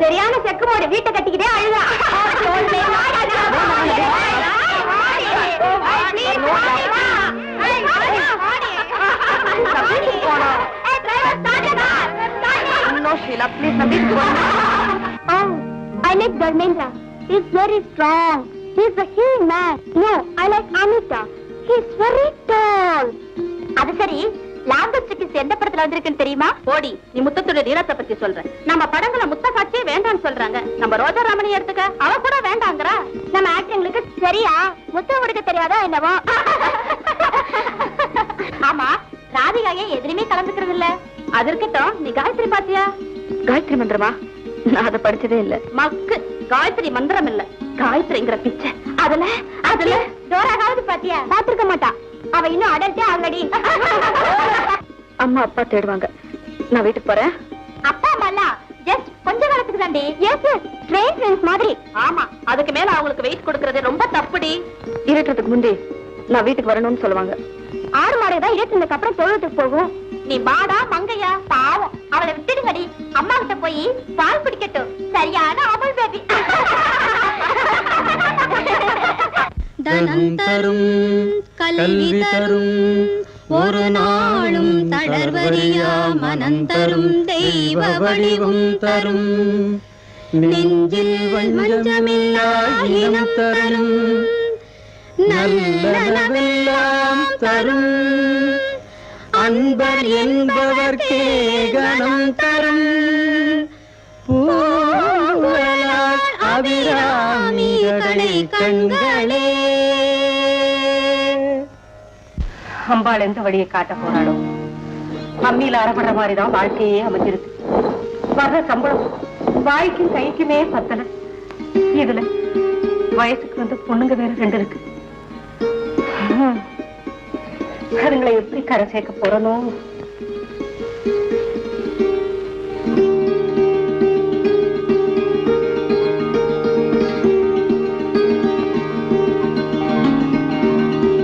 சரியான செக்கு மோடி வீட்டை கட்டிக்கிட்டே அழுதா. I like Dharmendra. He's very strong. He's a healing man. No, I like Amita. He's very tall. அது சரி, லாங்கஸ்டிக்ஸ் எந்த படத்துல வந்திருக்குன்னு தெரியுமா? ஓடி, நீ முத்தத்தோட நீளத்தை பத்தி சொல்ற. நம்ம படங்களை முத்த காட்சியே வேண்டாம்னு சொல்றாங்க. நம்ம ரோஜா ராமணி எடுத்துக்க, அவ கூட வேண்டாங்கறா. நம்ம ஆக்டிங்களுக்கு சரியா முத்தம் கொடுக்க தெரியாதா என்னவோ? ஆமா, ராதிகாயே எதிலுமே கலந்துக்கிறது இல்ல. அது இருக்கட்டும், நீ காயத்ரி பாத்தியா? காயத்ரி மந்திரமா? நான் அதை படிச்சதே இல்ல. மக்கு, காயத்ரி மந்திரம் இல்ல, காயத்ரிங்கிற பிச்சை. அதுல டோராகாவது பாத்தியா? பாத்துருக்க மாட்டா. அவ இன்னும் அடல்ட்டே ஆல்ரெடி. அம்மா அப்பா தேடுவாங்க, நான் வீட்டுக்கு போறேன். அப்பா அம்மா ஜஸ்ட் கொஞ்ச காலத்துக்கு தாண்டி. எஸ் எஸ், ட்ரெயின் ஃப்ரெண்ட்ஸ் மாதிரி. ஆமா, அதுக்கு மேல அவங்களுக்கு வெயிட் கொடுக்கறது ரொம்ப தப்புடி. இருட்டுறதுக்கு முந்தி நான் வீட்டுக்கு வரணும்னு சொல்லுவாங்க. 6 மாடு தான் இருட்டுனதுக்கு அப்புறம் தொழுவத்துக்கு போகும். நீ மாடா மங்கையா? பாவம், அவளை விட்டுடுங்கடி. அம்மா கிட்ட போய் பால் குடிக்கட்டும். சரியான அவள் பேபி. தனம் தரும் கல்வி தரும் ஒரு நாளும் தளர்வறியா மனம் தரும் தெய்வ வடிவும் தரும் நெஞ்சில் வஞ்சமில்லா இனம் தரும் நல்லனவெல்லாம் தரும் அன்பர் என்பவர்க்கே கணம் தரும் பூவலால் அபிராமிகளை கண்களே. அம்பாள் எந்த வழியை காட்ட போறாளோ? அம்மியில அறப்படுற மாதிரிதான் வாழ்க்கையே அமைஞ்சிருக்கு. வர்ற சம்பளம் வாய்க்கும் கைக்குமே பத்தல. இதுல வயசுக்கு வந்து பொண்ணுங்க வேற 2 இருக்கு. அதுங்களை எப்படி கரை சேர்க்க போறனோ?